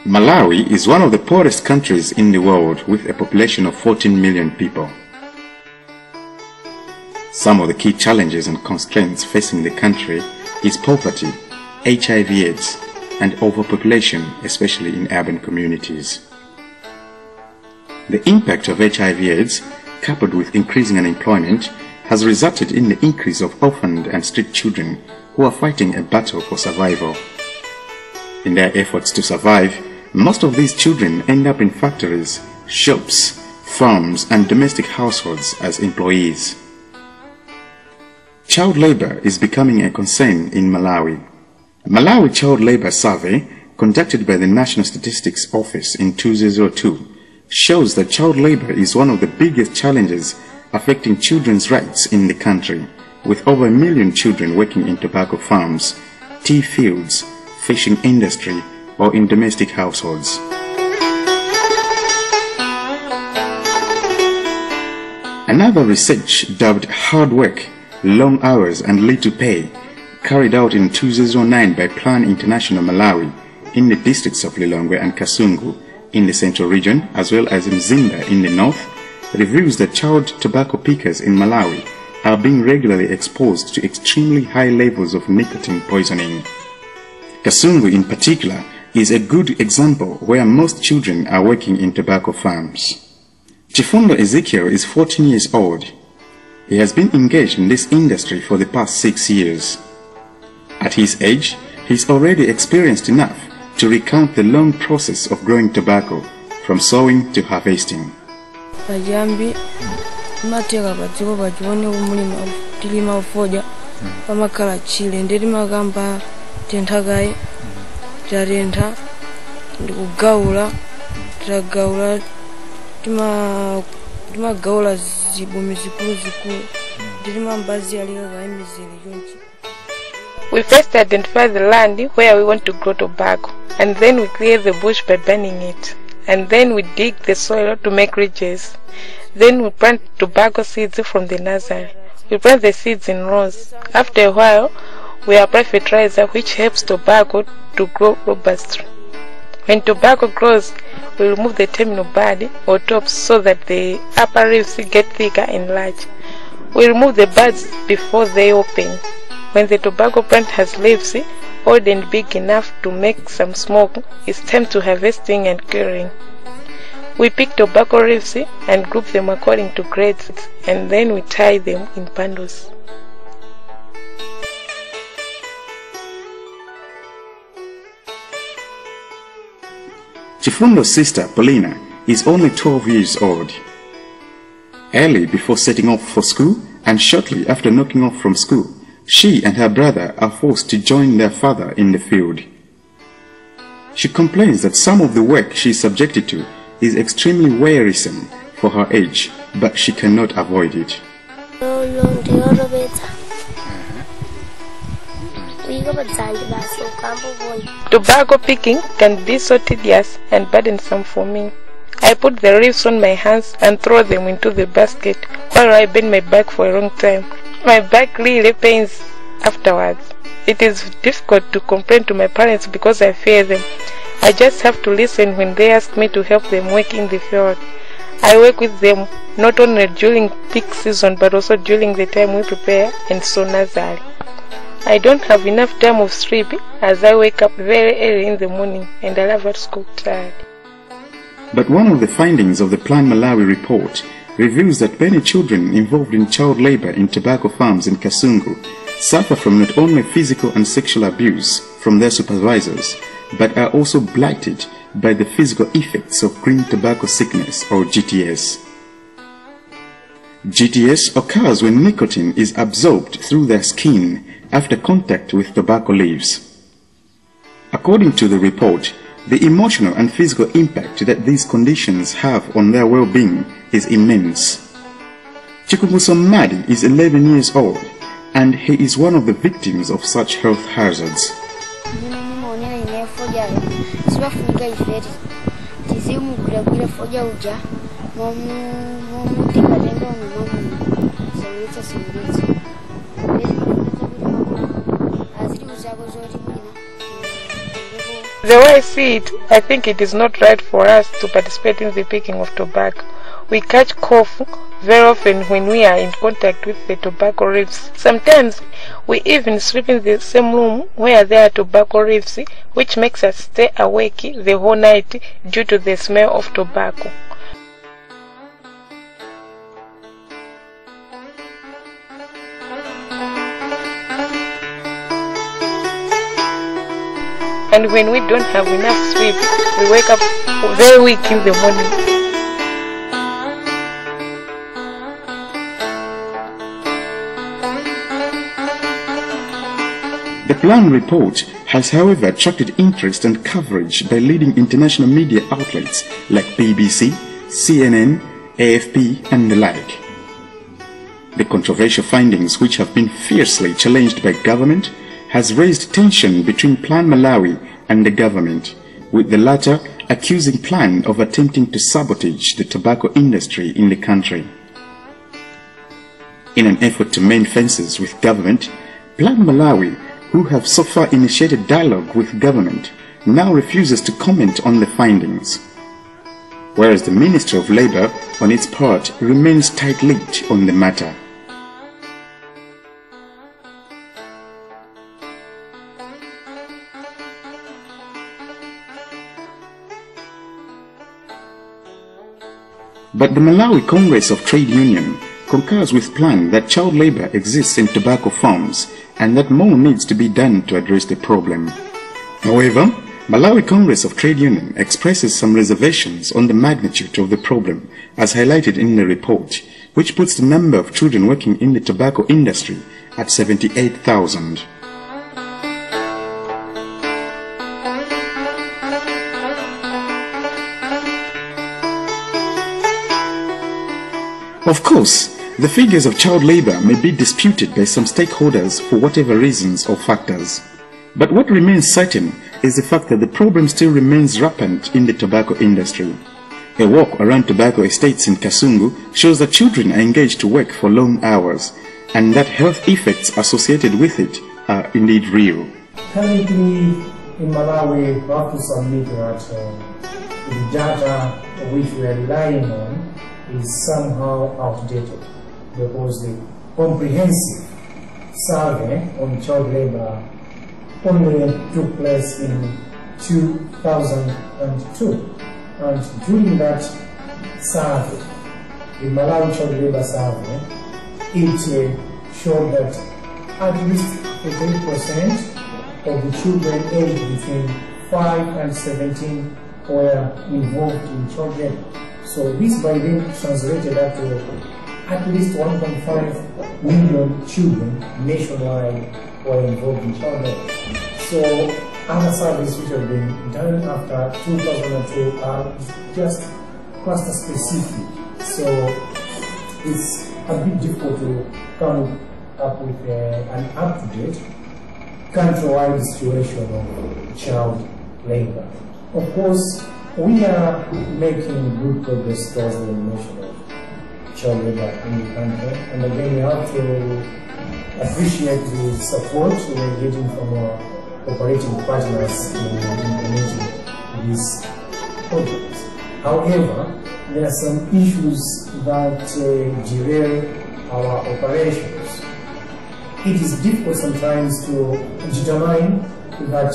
Malawi is one of the poorest countries in the world with a population of 14 million people. Some of the key challenges and constraints facing the country is poverty, HIV/AIDS, and overpopulation, especially in urban communities. The impact of HIV/AIDS, coupled with increasing unemployment, has resulted in the increase of orphaned and street children who are fighting a battle for survival. In their efforts to survive, most of these children end up in factories, shops, farms, and domestic households as employees. Child labor is becoming a concern in Malawi. Malawi Child Labor Survey, conducted by the National Statistics Office in 2002, shows that child labor is one of the biggest challenges affecting children's rights in the country, with over 1 million children working in tobacco farms, tea fields, fishing industry, or in domestic households. Another research dubbed Hard Work, Long Hours and Little Pay, carried out in 2009 by Plan International Malawi in the districts of Lilongwe and Kasungu in the central region, as well as Mzimba in the north, reveals that child tobacco pickers in Malawi are being regularly exposed to extremely high levels of nicotine poisoning. Kasungu in particular is a good example where most children are working in tobacco farms. Chifundo Ezekiel is 14 years old. He has been engaged in this industry for the past 6 years. At his age, he's already experienced enough to recount the long process of growing tobacco, from sowing to harvesting. Tarenta ndikugaula timagaula zibumi zikulu ndilimambazi alikaga emizili yonchi. We first identify the land where we want to grow tobacco, and then we clear the bush by burning it, and then we dig the soil to make ridges. Then we plant tobacco seeds from the nursery. We plant the seeds in rows. After a while, we apply fertilizer which helps tobacco to grow robustly. When tobacco grows, we remove the terminal bud or tops so that the upper leaves get thicker and large. We remove the buds before they open. When the tobacco plant has leaves old and big enough to make some smoke, it's time to harvesting and curing. We pick tobacco leaves and group them according to grades, and then we tie them in bundles. Chifundo's sister, Paulina, is only 12 years old. Early before setting off for school and shortly after knocking off from school, she and her brother are forced to join their father in the field. She complains that some of the work she is subjected to is extremely wearisome for her age, but she cannot avoid it. Tobacco picking can be so tedious and burdensome for me. I put the leaves on my hands and throw them into the basket while I bend my back for a long time. My back really pains afterwards. It is difficult to complain to my parents because I fear them. I just have to listen when they ask me to help them work in the field. I work with them not only during peak season but also during the time we prepare and sow nursery. I don't have enough time of sleep as I wake up very early in the morning and I arrive at school tired. But one of the findings of the Plan Malawi report reveals that many children involved in child labor in tobacco farms in Kasungu suffer from not only physical and sexual abuse from their supervisors, but are also blighted by the physical effects of green tobacco sickness or GTS. GTS occurs when nicotine is absorbed through their skin after contact with tobacco leaves. According to the report, the emotional and physical impact that these conditions have on their well-being is immense. Chikubuso Madi is 11 years old and he is one of the victims of such health hazards. The way I see it, I think it is not right for us to participate in the picking of tobacco. We catch cough very often when we are in contact with the tobacco reefs. Sometimes we even sleep in the same room where there are tobacco reefs, which makes us stay awake the whole night due to the smell of tobacco. And when we don't have enough sleep, we wake up very weak in the morning. The plan report has, however, attracted interest and coverage by leading international media outlets like BBC, CNN, AFP, and the like. The controversial findings, which have been fiercely challenged by government, has raised tension between Plan Malawi and the government, with the latter accusing Plan of attempting to sabotage the tobacco industry in the country. In an effort to mend fences with government, Plan Malawi, who have so far initiated dialogue with government, now refuses to comment on the findings, whereas the Ministry of Labour, on its part, remains tight-lipped on the matter. But the Malawi Congress of Trade Union concurs with Plan that child labour exists in tobacco farms and that more needs to be done to address the problem. However, Malawi Congress of Trade Union expresses some reservations on the magnitude of the problem, as highlighted in the report, which puts the number of children working in the tobacco industry at 78,000. Of course, the figures of child labour may be disputed by some stakeholders for whatever reasons or factors. But what remains certain is the fact that the problem still remains rampant in the tobacco industry. A walk around tobacco estates in Kasungu shows that children are engaged to work for long hours, and that health effects associated with it are indeed real. Currently in Malawi, we have to submit that the data which we are relying on is somehow outdated, because the comprehensive survey on child labor only took place in 2002, and during that survey, the Malawi Child Labor Survey, it showed that at least 88% of the children aged between 5 and 17 were involved in child labor. So this by then translated up to at least 1.5 million children nationwide were involved in child labor. So other surveys which have been done after 2002 are just cluster specific. So it's a bit difficult to come up with an up-to-date country-wide situation of child labor. Of course, we are making good progress towards the elimination of child labor in the country, and again we have to appreciate the support we are getting from our cooperating partners in implementing these projects. However, there are some issues that derail our operations. It is difficult sometimes to determine that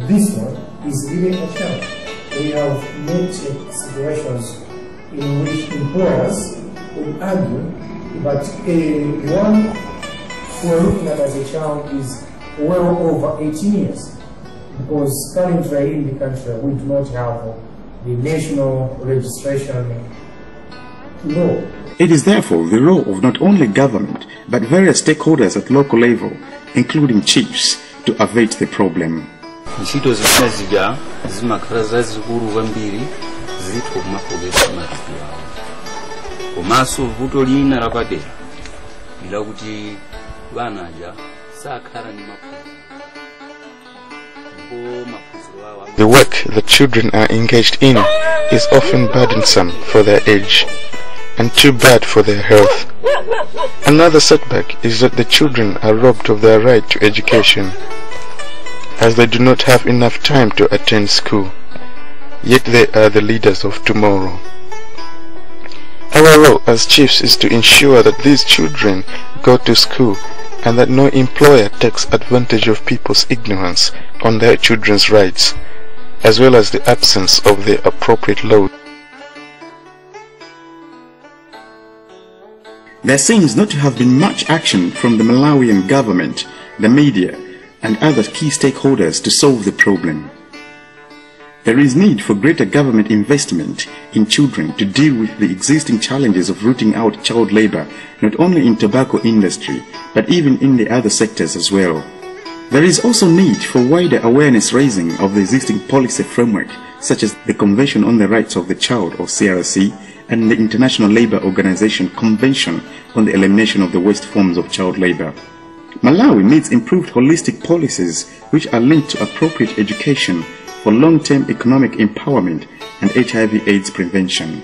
this one is really a challenge. We have met situations in which employers will argue that the one who are looking at as a child is well over 18 years, because currently in the country we do not have the national registration law. It is therefore the role of not only government but various stakeholders at local level, including chiefs, to avert the problem. Ntchito zimene zija zimakhala zazikulu kwambiri zithu kumapokesa matupi awo. Komanso vuto lina lapadera lakuti banaja sakhala ndi maphunziro awo. The work that children are engaged in is often burdensome for their age and too bad for their health. Another setback is that the children are robbed of their right to education. as they do not have enough time to attend school. Yet they are the leaders of tomorrow. Our role as chiefs is to ensure that these children go to school and that no employer takes advantage of people's ignorance on their children's rights, as well as the absence of the appropriate law. There seems not to have been much action from the Malawian government, the media, and other key stakeholders to solve the problem. There is need for greater government investment in children to deal with the existing challenges of rooting out child labor, not only in tobacco industry, but even in the other sectors as well. There is also need for wider awareness raising of the existing policy framework, such as the Convention on the Rights of the Child, or CRC, and the International Labour Organization Convention on the Elimination of the Worst Forms of Child Labor. Malawi needs improved holistic policies which are linked to appropriate education for long-term economic empowerment and HIV/AIDS prevention.